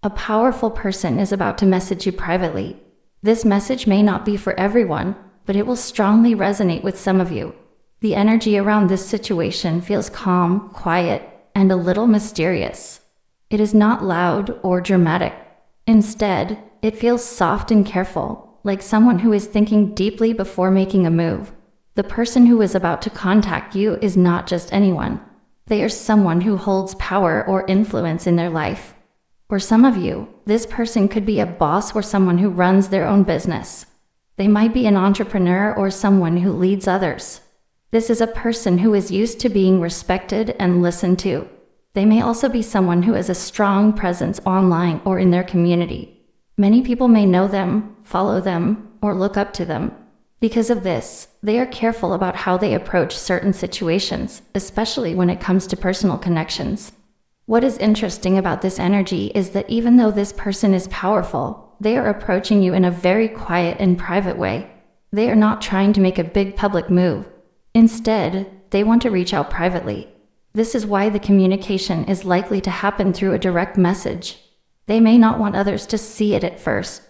A powerful person is about to message you privately. This message may not be for everyone, but it will strongly resonate with some of you. The energy around this situation feels calm, quiet, and a little mysterious. It is not loud or dramatic. Instead, it feels soft and careful, like someone who is thinking deeply before making a move. The person who is about to contact you is not just anyone. They are someone who holds power or influence in their life. For some of you, this person could be a boss or someone who runs their own business. They might be an entrepreneur or someone who leads others. This is a person who is used to being respected and listened to. They may also be someone who has a strong presence online or in their community. Many people may know them, follow them, or look up to them. Because of this, they are careful about how they approach certain situations, especially when it comes to personal connections. What is interesting about this energy is that even though this person is powerful, they are approaching you in a very quiet and private way. They are not trying to make a big public move. Instead, they want to reach out privately. This is why the communication is likely to happen through a direct message. They may not want others to see it at first.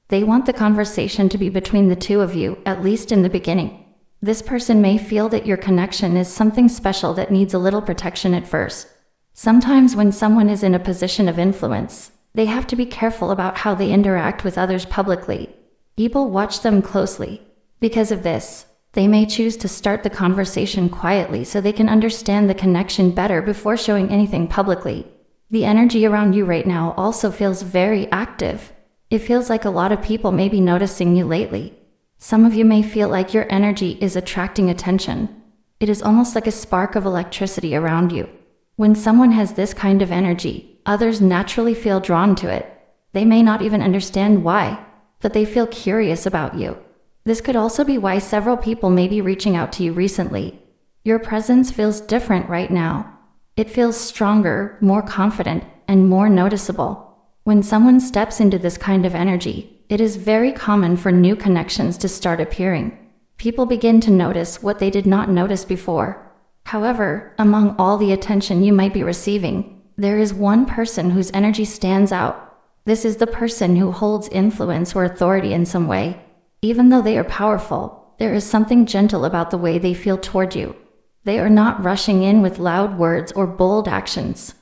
They want the conversation to be between the two of you, at least in the beginning. This person may feel that your connection is something special that needs a little protection at first. Sometimes when someone is in a position of influence, they have to be careful about how they interact with others publicly. People watch them closely. Because of this, they may choose to start the conversation quietly so they can understand the connection better before showing anything publicly. The energy around you right now also feels very active. It feels like a lot of people may be noticing you lately. Some of you may feel like your energy is attracting attention. It is almost like a spark of electricity around you. When someone has this kind of energy, others naturally feel drawn to it. They may not even understand why, but they feel curious about you. This could also be why several people may be reaching out to you recently. Your presence feels different right now. It feels stronger, more confident, and more noticeable. When someone steps into this kind of energy, it is very common for new connections to start appearing. People begin to notice what they did not notice before. However, among all the attention you might be receiving, there is one person whose energy stands out. This is the person who holds influence or authority in some way. Even though they are powerful, there is something gentle about the way they feel toward you. They are not rushing in with loud words or bold actions.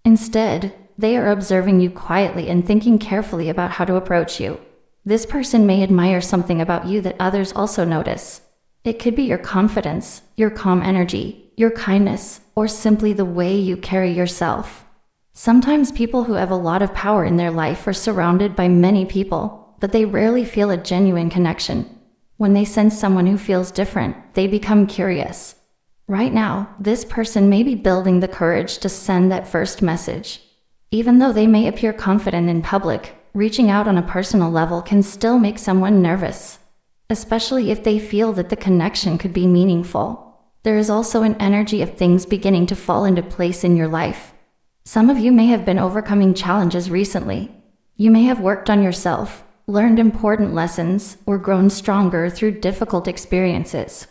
Instead, they are observing you quietly and thinking carefully about how to approach you. This person may admire something about you that others also notice. It could be your confidence, your calm energy, your kindness, or simply the way you carry yourself. Sometimes people who have a lot of power in their life are surrounded by many people, but they rarely feel a genuine connection. When they sense someone who feels different, they become curious. Right now, this person may be building the courage to send that first message. Even though they may appear confident in public, reaching out on a personal level can still make someone nervous, especially if they feel that the connection could be meaningful. There is also an energy of things beginning to fall into place in your life. Some of you may have been overcoming challenges recently. You may have worked on yourself, learned important lessons, or grown stronger through difficult experiences.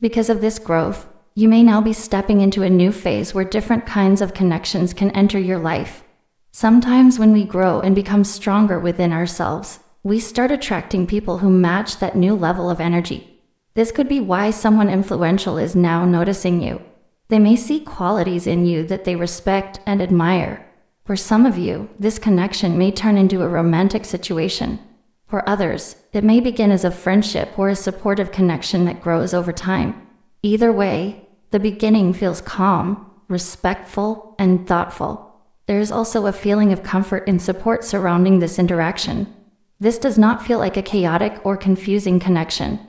Because of this growth, you may now be stepping into a new phase where different kinds of connections can enter your life. Sometimes when we grow and become stronger within ourselves, we start attracting people who match that new level of energy. This could be why someone influential is now noticing you. They may see qualities in you that they respect and admire. For some of you, this connection may turn into a romantic situation. For others, it may begin as a friendship or a supportive connection that grows over time. Either way, the beginning feels calm, respectful, and thoughtful. There is also a feeling of comfort and support surrounding this interaction. This does not feel like a chaotic or confusing connection.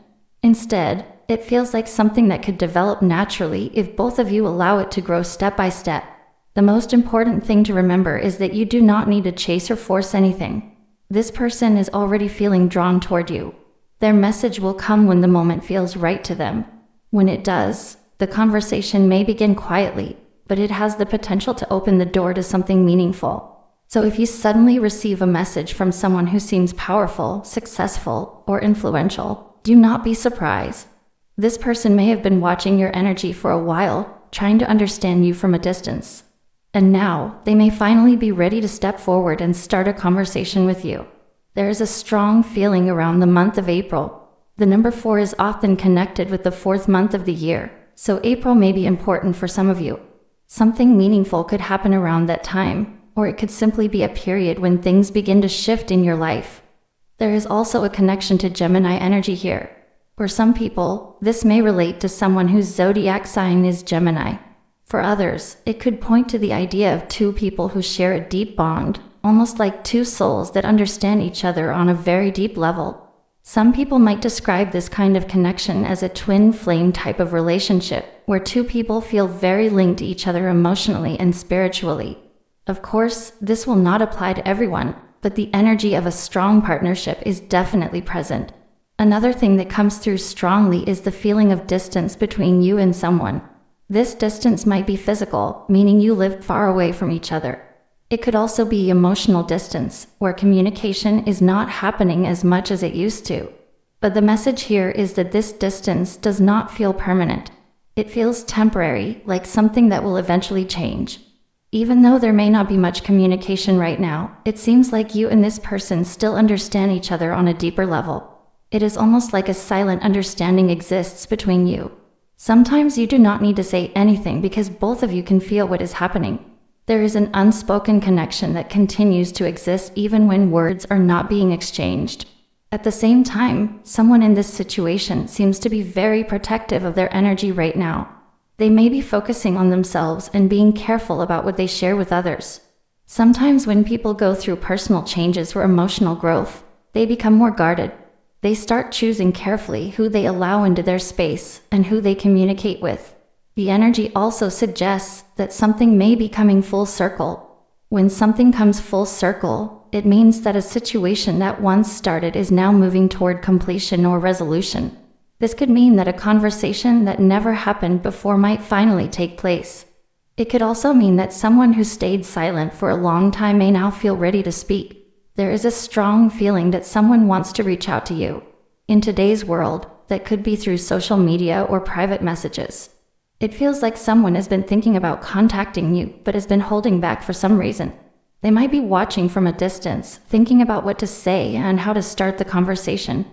Instead, it feels like something that could develop naturally if both of you allow it to grow step by step. The most important thing to remember is that you do not need to chase or force anything. This person is already feeling drawn toward you. Their message will come when the moment feels right to them. When it does, the conversation may begin quietly, but it has the potential to open the door to something meaningful. So if you suddenly receive a message from someone who seems powerful, successful, or influential, do not be surprised. This person may have been watching your energy for a while, trying to understand you from a distance. And now, they may finally be ready to step forward and start a conversation with you. There is a strong feeling around the month of April. The number 4 is often connected with the 4th month of the year, so April may be important for some of you. Something meaningful could happen around that time, or it could simply be a period when things begin to shift in your life. There is also a connection to Gemini energy here. For some people, this may relate to someone whose zodiac sign is Gemini. For others, it could point to the idea of two people who share a deep bond, almost like two souls that understand each other on a very deep level. Some people might describe this kind of connection as a twin flame type of relationship, where two people feel very linked to each other emotionally and spiritually. Of course, this will not apply to everyone, but the energy of a strong partnership is definitely present. Another thing that comes through strongly is the feeling of distance between you and someone. This distance might be physical, meaning you live far away from each other. It could also be emotional distance, where communication is not happening as much as it used to. But the message here is that this distance does not feel permanent. It feels temporary, like something that will eventually change. Even though there may not be much communication right now, it seems like you and this person still understand each other on a deeper level. It is almost like a silent understanding exists between you. Sometimes you do not need to say anything because both of you can feel what is happening. There is an unspoken connection that continues to exist even when words are not being exchanged. At the same time, someone in this situation seems to be very protective of their energy right now. They may be focusing on themselves and being careful about what they share with others. Sometimes when people go through personal changes or emotional growth, they become more guarded. They start choosing carefully who they allow into their space and who they communicate with. The energy also suggests that something may be coming full circle. When something comes full circle, it means that a situation that once started is now moving toward completion or resolution. This could mean that a conversation that never happened before might finally take place. It could also mean that someone who stayed silent for a long time may now feel ready to speak. There is a strong feeling that someone wants to reach out to you. In today's world, that could be through social media or private messages. It feels like someone has been thinking about contacting you, but has been holding back for some reason. They might be watching from a distance, thinking about what to say and how to start the conversation.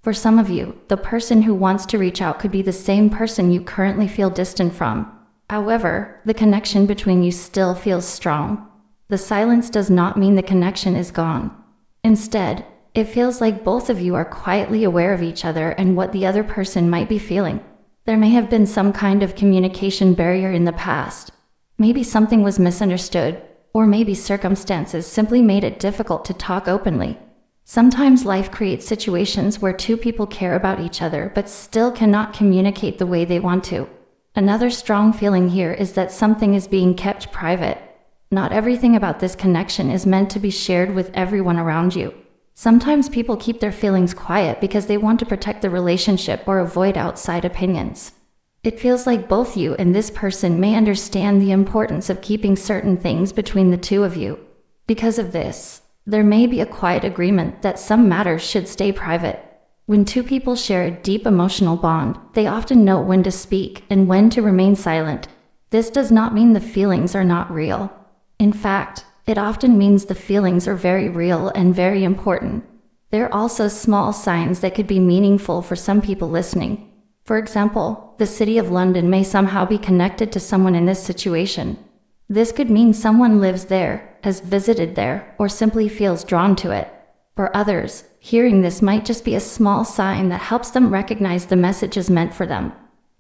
For some of you, the person who wants to reach out could be the same person you currently feel distant from. However, the connection between you still feels strong. The silence does not mean the connection is gone. Instead, it feels like both of you are quietly aware of each other and what the other person might be feeling. There may have been some kind of communication barrier in the past. Maybe something was misunderstood, or maybe circumstances simply made it difficult to talk openly. Sometimes life creates situations where two people care about each other but still cannot communicate the way they want to. Another strong feeling here is that something is being kept private. Not everything about this connection is meant to be shared with everyone around you. Sometimes people keep their feelings quiet because they want to protect the relationship or avoid outside opinions. It feels like both you and this person may understand the importance of keeping certain things between the two of you. Because of this, there may be a quiet agreement that some matters should stay private. When two people share a deep emotional bond, they often know when to speak and when to remain silent. This does not mean the feelings are not real. In fact, it often means the feelings are very real and very important. There are also small signs that could be meaningful for some people listening. For example, the City of London may somehow be connected to someone in this situation. This could mean someone lives there, has visited there, or simply feels drawn to it. For others, hearing this might just be a small sign that helps them recognize the message is meant for them.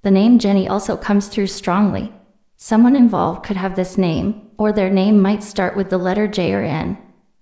The name Jenny also comes through strongly. Someone involved could have this name, or their name might start with the letter J or N.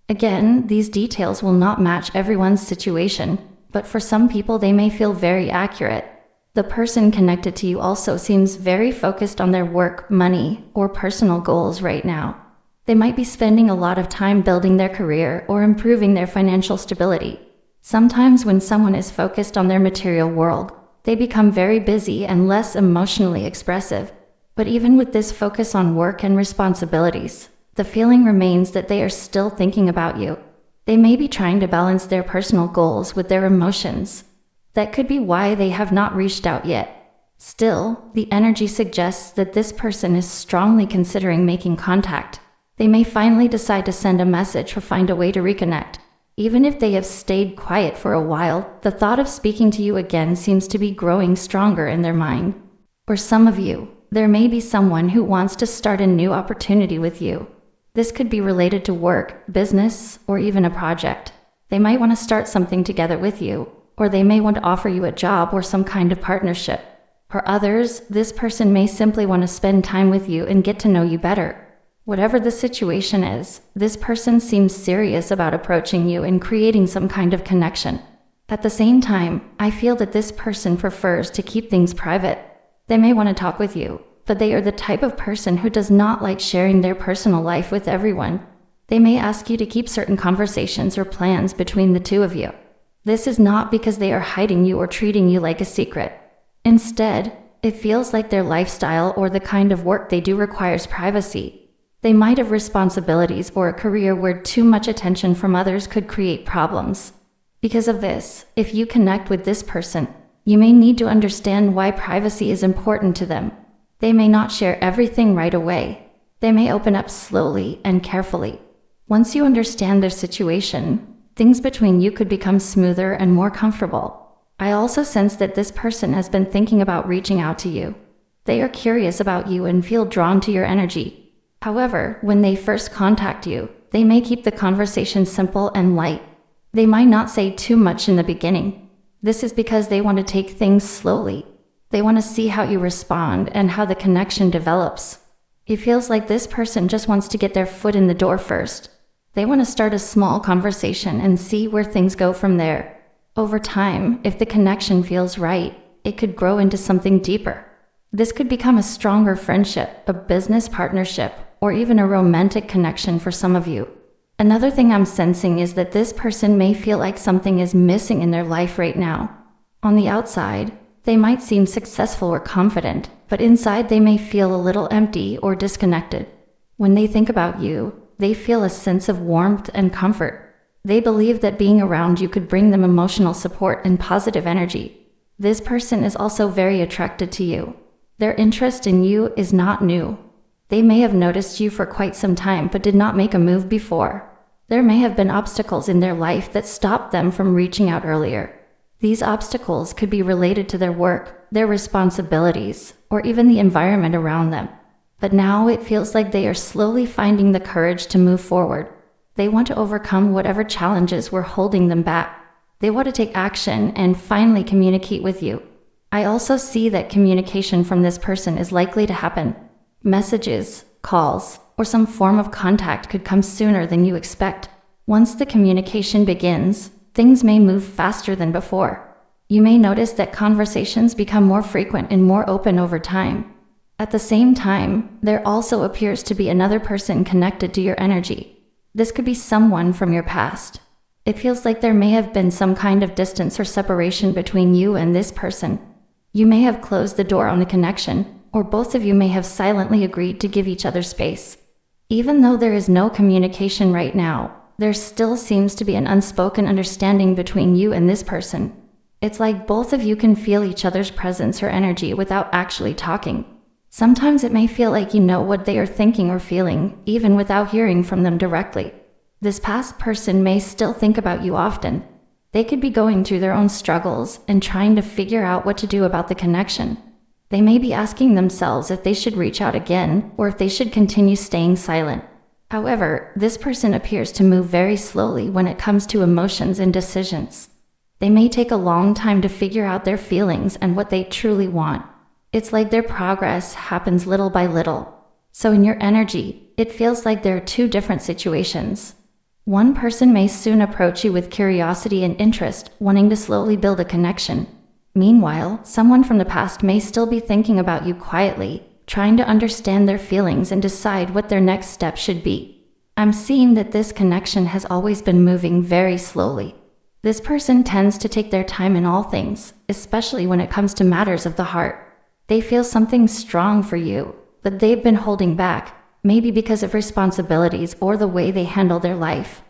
Again, these details will not match everyone's situation, but for some people they may feel very accurate. The person connected to you also seems very focused on their work, money, or personal goals right now. They might be spending a lot of time building their career or improving their financial stability. Sometimes when someone is focused on their material world, they become very busy and less emotionally expressive. But even with this focus on work and responsibilities, the feeling remains that they are still thinking about you. They may be trying to balance their personal goals with their emotions. That could be why they have not reached out yet. Still, the energy suggests that this person is strongly considering making contact. They may finally decide to send a message or find a way to reconnect. Even if they have stayed quiet for a while, the thought of speaking to you again seems to be growing stronger in their mind. For some of you, there may be someone who wants to start a new opportunity with you. This could be related to work, business, or even a project. They might want to start something together with you, or they may want to offer you a job or some kind of partnership. For others, this person may simply want to spend time with you and get to know you better. Whatever the situation is, this person seems serious about approaching you and creating some kind of connection. At the same time, I feel that this person prefers to keep things private. They may want to talk with you, but they are the type of person who does not like sharing their personal life with everyone. They may ask you to keep certain conversations or plans between the two of you. This is not because they are hiding you or treating you like a secret. Instead, it feels like their lifestyle or the kind of work they do requires privacy. They might have responsibilities or a career where too much attention from others could create problems. Because of this, if you connect with this person, you may need to understand why privacy is important to them. They may not share everything right away. They may open up slowly and carefully. Once you understand their situation, things between you could become smoother and more comfortable. I also sense that this person has been thinking about reaching out to you. They are curious about you and feel drawn to your energy. However, when they first contact you, they may keep the conversation simple and light. They might not say too much in the beginning. This is because they want to take things slowly. They want to see how you respond and how the connection develops. It feels like this person just wants to get their foot in the door first. They want to start a small conversation and see where things go from there. Over time, if the connection feels right, it could grow into something deeper. This could become a stronger friendship, a business partnership, or even a romantic connection for some of you. Another thing I'm sensing is that this person may feel like something is missing in their life right now. On the outside, they might seem successful or confident, but inside they may feel a little empty or disconnected. When they think about you, they feel a sense of warmth and comfort. They believe that being around you could bring them emotional support and positive energy. This person is also very attracted to you. Their interest in you is not new. They may have noticed you for quite some time but did not make a move before. There may have been obstacles in their life that stopped them from reaching out earlier. These obstacles could be related to their work, their responsibilities, or even the environment around them. But now it feels like they are slowly finding the courage to move forward. They want to overcome whatever challenges were holding them back. They want to take action and finally communicate with you. I also see that communication from this person is likely to happen. Messages, calls, or some form of contact could come sooner than you expect. Once the communication begins, things may move faster than before. You may notice that conversations become more frequent and more open over time. At the same time, there also appears to be another person connected to your energy. This could be someone from your past. It feels like there may have been some kind of distance or separation between you and this person. You may have closed the door on the connection, or both of you may have silently agreed to give each other space. Even though there is no communication right now, there still seems to be an unspoken understanding between you and this person. It's like both of you can feel each other's presence or energy without actually talking. Sometimes it may feel like you know what they are thinking or feeling, even without hearing from them directly. This past person may still think about you often. They could be going through their own struggles and trying to figure out what to do about the connection. They may be asking themselves if they should reach out again or if they should continue staying silent. However, this person appears to move very slowly when it comes to emotions and decisions. They may take a long time to figure out their feelings and what they truly want. It's like their progress happens little by little. So in your energy, it feels like there are two different situations. One person may soon approach you with curiosity and interest, wanting to slowly build a connection. Meanwhile, someone from the past may still be thinking about you quietly, trying to understand their feelings and decide what their next step should be. I'm seeing that this connection has always been moving very slowly. This person tends to take their time in all things, especially when it comes to matters of the heart. They feel something strong for you, but they've been holding back, maybe because of responsibilities or the way they handle their life.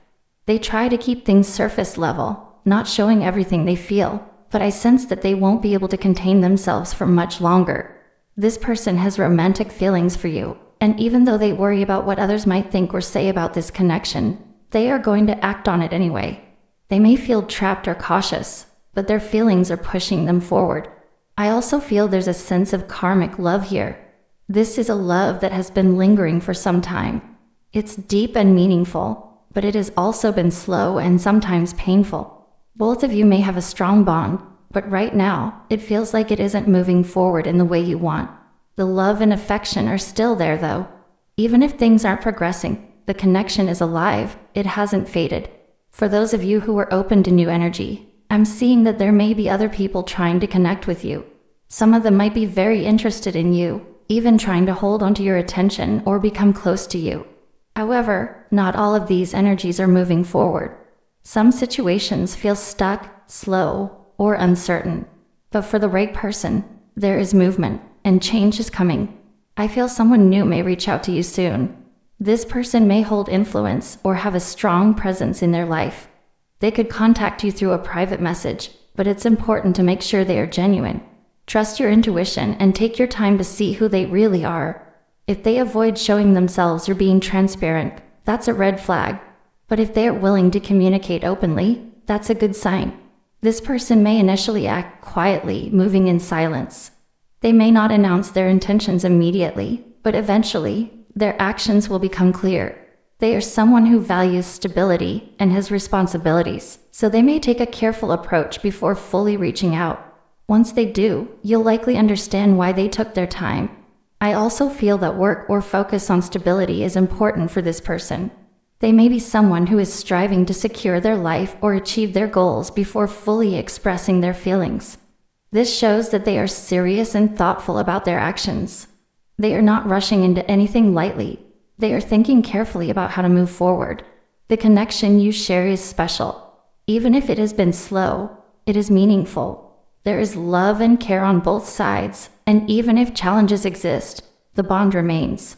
They try to keep things surface level, not showing everything they feel. but I sense that they won't be able to contain themselves for much longer. This person has romantic feelings for you, and even though they worry about what others might think or say about this connection, they are going to act on it anyway. They may feel trapped or cautious, but their feelings are pushing them forward. I also feel there's a sense of karmic love here. This is a love that has been lingering for some time. It's deep and meaningful, but it has also been slow and sometimes painful. Both of you may have a strong bond, but right now, it feels like it isn't moving forward in the way you want. The love and affection are still there though. Even if things aren't progressing, the connection is alive, it hasn't faded. For those of you who are open to new energy, I'm seeing that there may be other people trying to connect with you. Some of them might be very interested in you, even trying to hold onto your attention or become close to you. However, not all of these energies are moving forward. Some situations feel stuck, slow, or uncertain. But for the right person, there is movement, and change is coming. I feel someone new may reach out to you soon. This person may hold influence or have a strong presence in their life. They could contact you through a private message, but it's important to make sure they are genuine. Trust your intuition and take your time to see who they really are. If they avoid showing themselves or being transparent, that's a red flag. But if they are willing to communicate openly, that's a good sign. This person may initially act quietly, moving in silence. They may not announce their intentions immediately, but eventually, their actions will become clear. They are someone who values stability and has responsibilities, so they may take a careful approach before fully reaching out. Once they do, you'll likely understand why they took their time. I also feel that work or focus on stability is important for this person. They may be someone who is striving to secure their life or achieve their goals before fully expressing their feelings. This shows that they are serious and thoughtful about their actions. They are not rushing into anything lightly. They are thinking carefully about how to move forward. The connection you share is special. Even if it has been slow, it is meaningful. There is love and care on both sides, and even if challenges exist, the bond remains.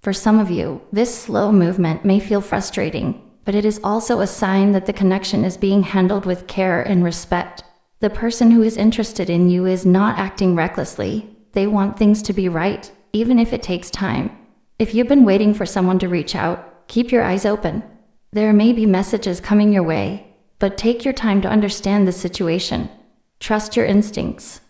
For some of you, this slow movement may feel frustrating, but it is also a sign that the connection is being handled with care and respect. The person who is interested in you is not acting recklessly. They want things to be right, even if it takes time. If you've been waiting for someone to reach out, keep your eyes open. There may be messages coming your way, but take your time to understand the situation. Trust your instincts.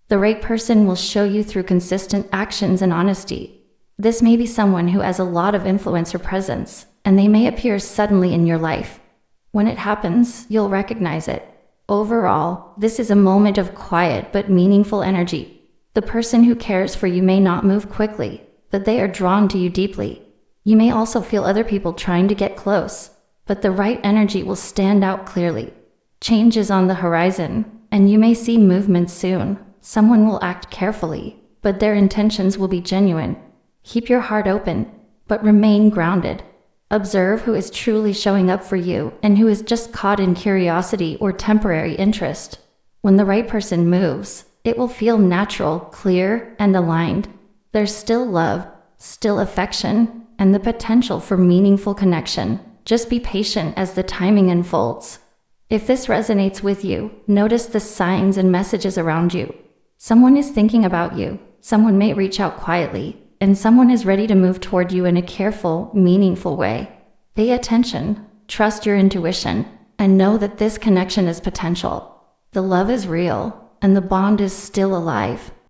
The right person will show you through consistent actions and honesty. This may be someone who has a lot of influence or presence, and they may appear suddenly in your life. When it happens, you'll recognize it. Overall, this is a moment of quiet but meaningful energy. The person who cares for you may not move quickly, but they are drawn to you deeply. You may also feel other people trying to get close, but the right energy will stand out clearly. Change is on the horizon, and you may see movement soon. Someone will act carefully, but their intentions will be genuine. Keep your heart open, but remain grounded. Observe who is truly showing up for you and who is just caught in curiosity or temporary interest. When the right person moves, it will feel natural, clear, and aligned. There's still love, still affection, and the potential for meaningful connection. Just be patient as the timing unfolds. If this resonates with you, notice the signs and messages around you. Someone is thinking about you, someone may reach out quietly, and someone is ready to move toward you in a careful, meaningful way. Pay attention, trust your intuition, and know that this connection is potential. The love is real, and the bond is still alive.